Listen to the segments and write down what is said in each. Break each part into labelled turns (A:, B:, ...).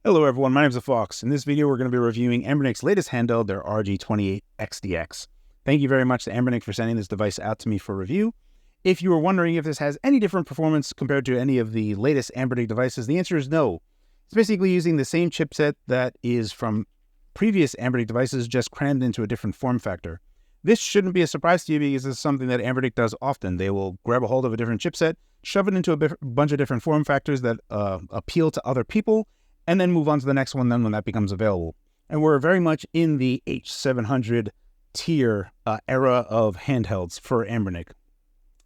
A: Hello everyone, my name is Phawx. In this video, we're going to be reviewing Anbernic's latest handheld, their RG28XX. Thank you very much to Anbernic for sending this device out to me for review. If you were wondering if this has any different performance compared to any of the latest Anbernic devices, the answer is no. It's basically using the same chipset that is from previous Anbernic devices, just crammed into a different form factor. This shouldn't be a surprise to you because this is something that Anbernic does often. They will grab a hold of a different chipset, shove it into a bunch of different form factors that appeal to other people, and then move on to the next one then when that becomes available. And we're very much in the H700 tier era of handhelds for Anbernic.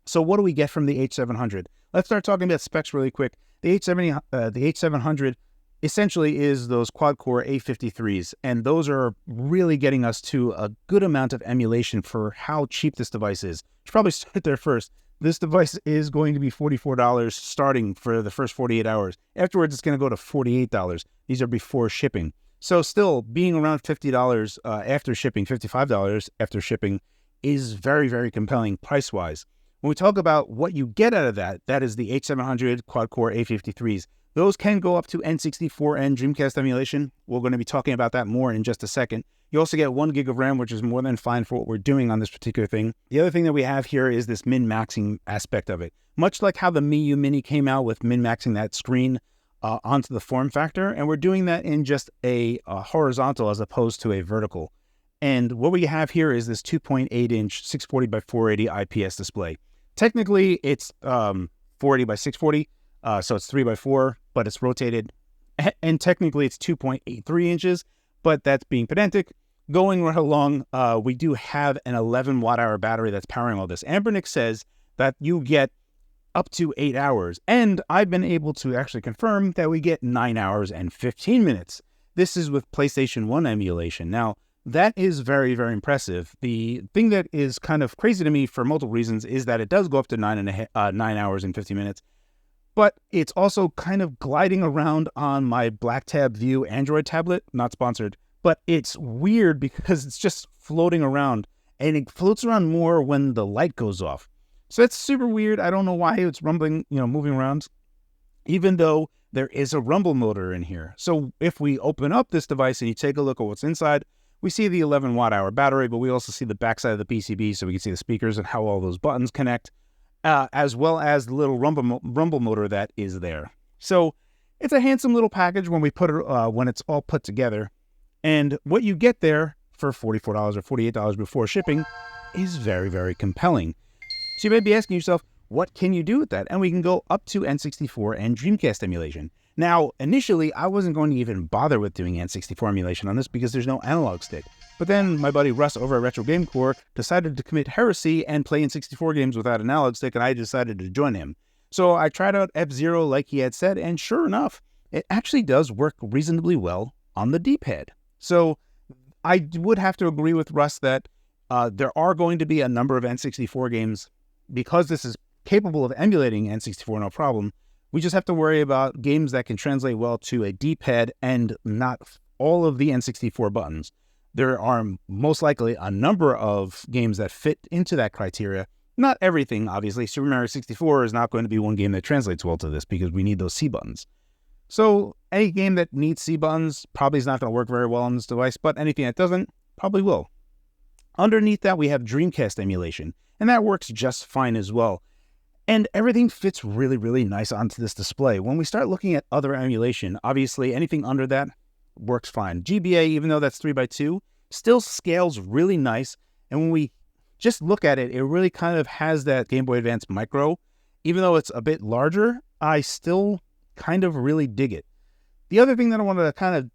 A: So what do we get from the H700? Let's start talking about specs really quick. The H700 essentially is those quad-core A53s, and those are really getting us to a good amount of emulation for how cheap this device is. Should probably start there first. This device is going to be $44 starting for the first 48 hours. Afterwards, it's going to go to $48. These are before shipping. So still, being around $50 after shipping, $55 after shipping, is very, very compelling price-wise. When we talk about what you get out of that, that is the H700 quad-core A53s. Those can go up to N64 and Dreamcast emulation. We're going to be talking about that more in just a second. You also get 1 gig of RAM, which is more than fine for what we're doing on this particular thing. The other thing that we have here is this min-maxing aspect of it. Much like how the Mii Mini came out with min-maxing that screen onto the form factor, and we're doing that in just a horizontal as opposed to a vertical. And what we have here is this 2.8-inch 640 by 480 IPS display. Technically, it's 480 by 640, so it's 3 by 4, but it's rotated. And technically, it's 2.83 inches, but that's being pedantic. Going right along, we do have an 11 watt-hour battery that's powering all this. Anbernic says that you get up to 8 hours, and I've been able to actually confirm that we get 9 hours and 15 minutes. This is with PlayStation 1 emulation. Now, that is very, very impressive. The thing that is kind of crazy to me for multiple reasons is that it does go up to 9 hours and 50 minutes, but it's also kind of gliding around on my Black Tab View Android tablet, not sponsored, but it's weird because it's just floating around, and it floats around more when the light goes off. So that's super weird. I don't know why it's rumbling, moving around, even though there is a rumble motor in here. So if we open up this device and you take a look at what's inside, we see the 11 watt-hour battery, but we also see the backside of the PCB, so we can see the speakers and how all those buttons connect, as well as the little rumble motor that is there. So it's a handsome little package when we put it when it's all put together. And what you get there for $44 or $48 before shipping is very, very compelling. So you may be asking yourself, what can you do with that? And we can go up to N64 and Dreamcast emulation. Now, initially, I wasn't going to even bother with doing N64 emulation on this because there's no analog stick. But then my buddy Russ over at Retro Game Core decided to commit heresy and play N64 games without an analog stick, and I decided to join him. So I tried out F-Zero like he had said, and sure enough, it actually does work reasonably well on the D-pad. So I would have to agree with Russ that there are going to be a number of N64 games, because this is capable of emulating N64 no problem. We just have to worry about games that can translate well to a D-pad and not all of the N64 buttons. There are most likely a number of games that fit into that criteria. Not everything, obviously. Super Mario 64 is not going to be one game that translates well to this because we need those C buttons. So any game that needs C buttons probably is not going to work very well on this device, but anything that doesn't probably will. Underneath that, we have Dreamcast emulation, and that works just fine as well. And everything fits really, really nice onto this display. When we start looking at other emulation, obviously anything under that works fine. GBA, even though that's 3x2, still scales really nice. And when we just look at it, it really kind of has that Game Boy Advance Micro. Even though it's a bit larger, I still kind of really dig it. The other thing that I wanted to kind of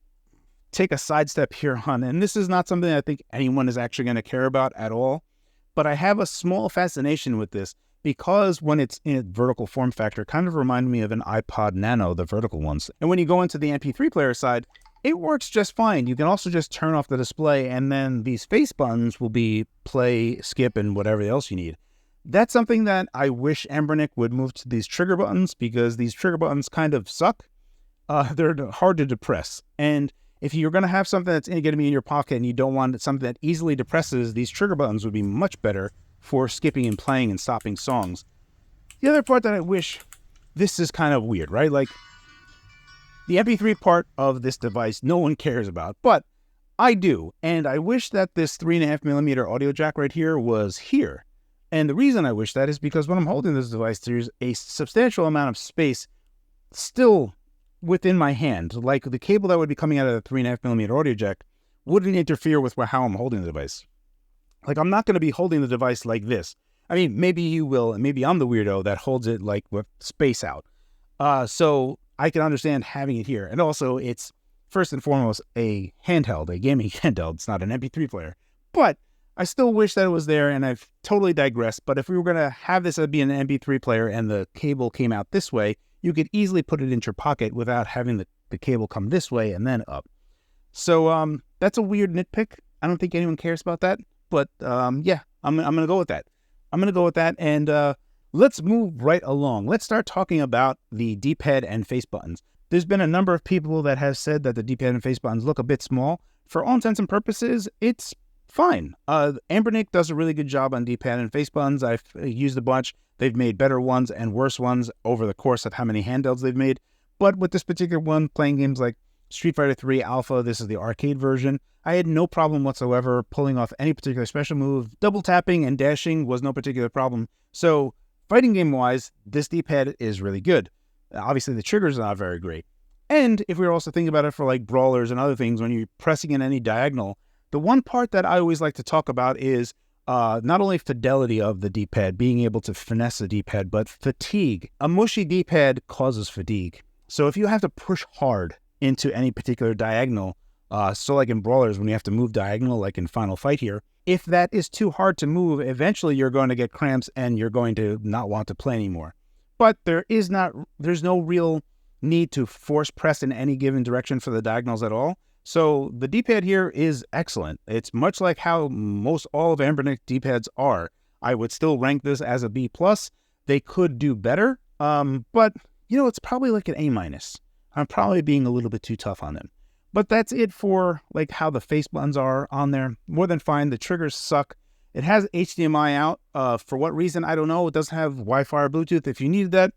A: take a sidestep here on, and this is not something I think anyone is actually going to care about at all, but I have a small fascination with this, because when it's in a vertical form factor, it kind of reminded me of an iPod Nano, the vertical ones. And when you go into the MP3 player side, it works just fine. You can also just turn off the display, and then these face buttons will be play, skip, and whatever else you need. That's something that I wish Anbernic would move to these trigger buttons, because these trigger buttons kind of suck. They're hard to depress. And if you're going to have something that's going to be in your pocket and you don't want something that easily depresses, these trigger buttons would be much better for skipping and playing and stopping songs. The other part that I wish, this is kind of weird, right? Like, The MP3 part of this device, no one cares about, but I do. And I wish that this 3.5mm audio jack right here was here. And the reason I wish that is because when I'm holding this device, there's a substantial amount of space still within my hand. Like the cable that would be coming out of the 3.5mm audio jack wouldn't interfere with how I'm holding the device. Like, I'm not going to be holding the device like this. I mean, maybe you will, and maybe I'm the weirdo that holds it like with space out. So I can understand having it here. And also, it's first and foremost a handheld, a gaming handheld. It's not an MP3 player. But I still wish that it was there, and I've totally digressed. But if we were going to have this be an MP3 player and the cable came out this way, you could easily put it in your pocket without having the cable come this way and then up. So that's a weird nitpick. I don't think anyone cares about that. But yeah, I'm going to go with that. I'm going to go with that, and let's move right along. Let's start talking about the D-pad and face buttons. There's been a number of people that have said that the D-pad and face buttons look a bit small. For all intents and purposes, it's fine. Anbernic does a really good job on D-pad and face buttons. I've used a bunch. They've made better ones and worse ones over the course of how many handhelds they've made. But with this particular one, playing games like Street Fighter 3 Alpha, this is the arcade version, I had no problem whatsoever pulling off any particular special move. Double tapping and dashing was no particular problem. So fighting game-wise, this D-pad is really good. Obviously, the trigger's not very great. And if we were also thinking about it for like brawlers and other things, when you're pressing in any diagonal, the one part that I always like to talk about is not only fidelity of the D-pad, being able to finesse the D-pad, but fatigue. A mushy D-pad causes fatigue. So if you have to push hard into any particular diagonal, so like in brawlers, when you have to move diagonal, like in Final Fight here, if that is too hard to move, eventually you're going to get cramps and you're going to not want to play anymore. But there's no real need to force press in any given direction for the diagonals at all. So the D-pad here is excellent. It's much like how most all of Anbernic D-pads are. I would still rank this as a B+. They could do better, but you know, it's probably like an A-. I'm probably being a little bit too tough on them. But that's it for like how the face buttons are on there. More than fine. The triggers suck. It has HDMI out. For what reason, I don't know. It doesn't have Wi-Fi or Bluetooth. If you needed that,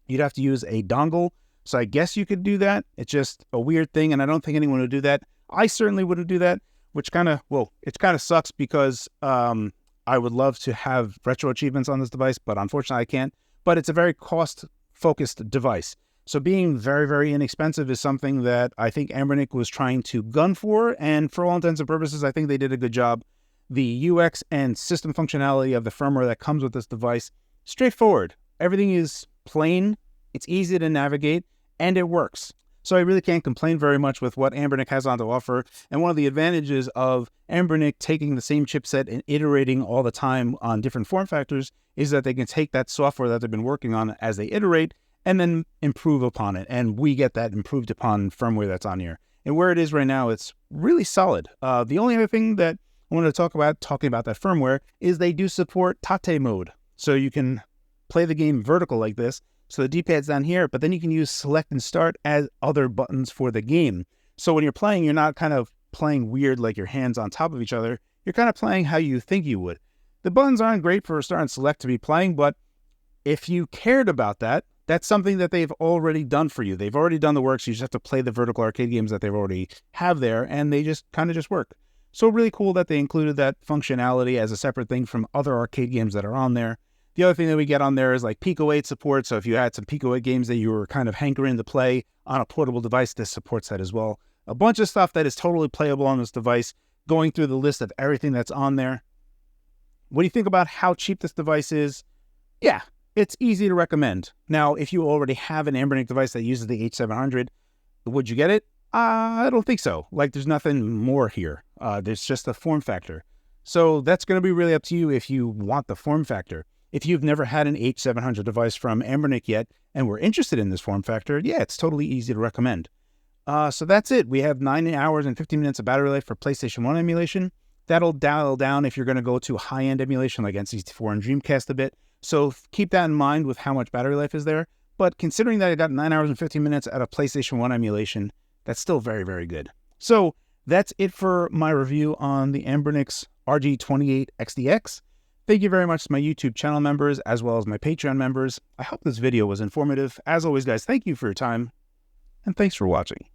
A: you'd have to use a dongle. So I guess you could do that. It's just a weird thing, and I don't think anyone would do that. I certainly wouldn't do that, which kind of sucks because I would love to have retro achievements on this device, but unfortunately I can't. But it's a very cost-focused device. So being very, very inexpensive is something that I think Anbernic was trying to gun for, and for all intents and purposes, I think they did a good job. The UX and system functionality of the firmware that comes with this device, straightforward. Everything is plain, it's easy to navigate, and it works. So I really can't complain very much with what Anbernic has on to offer. And one of the advantages of Anbernic taking the same chipset and iterating all the time on different form factors is that they can take that software that they've been working on as they iterate and then improve upon it. And we get that improved upon firmware that's on here. And where it is right now, it's really solid. The only other thing that I wanted to talk about, talking about that firmware, is they do support TATE Mode. So you can play the game vertical like this. So the D-pad's down here, but then you can use select and start as other buttons for the game. So when you're playing, you're not kind of playing weird like your hands on top of each other. You're kind of playing how you think you would. The buttons aren't great for start and select to be playing, but if you cared about that, that's something that they've already done for you. They've already done the work, so you just have to play the vertical arcade games that they've already have there, and they just kind of just work. So really cool that they included that functionality as a separate thing from other arcade games that are on there. The other thing that we get on there is like PICO 8 support. So if you had some PICO 8 games that you were kind of hankering to play on a portable device, this supports that as well. A bunch of stuff that is totally playable on this device, going through the list of everything that's on there. What do you think about how cheap this device is? Yeah, it's easy to recommend. Now, if you already have an Anbernic device that uses the H700, would you get it? I don't think so. Like, there's nothing more here. There's just a form factor. So that's going to be really up to you if you want the form factor. If you've never had an H700 device from Anbernic yet and were interested in this form factor, yeah, it's totally easy to recommend. So that's it. We have 9 hours and 15 minutes of battery life for PlayStation 1 emulation. That'll dial down if you're going to go to high-end emulation like N64 and Dreamcast a bit. So keep that in mind with how much battery life is there. But considering that I got 9 hours and 15 minutes out of PlayStation 1 emulation, that's still very, very good. So that's it for my review on the Anbernic's RG28XDX. Thank you very much to my YouTube channel members as well as my Patreon members. I hope this video was informative. As always, guys, thank you for your time. and thanks for watching.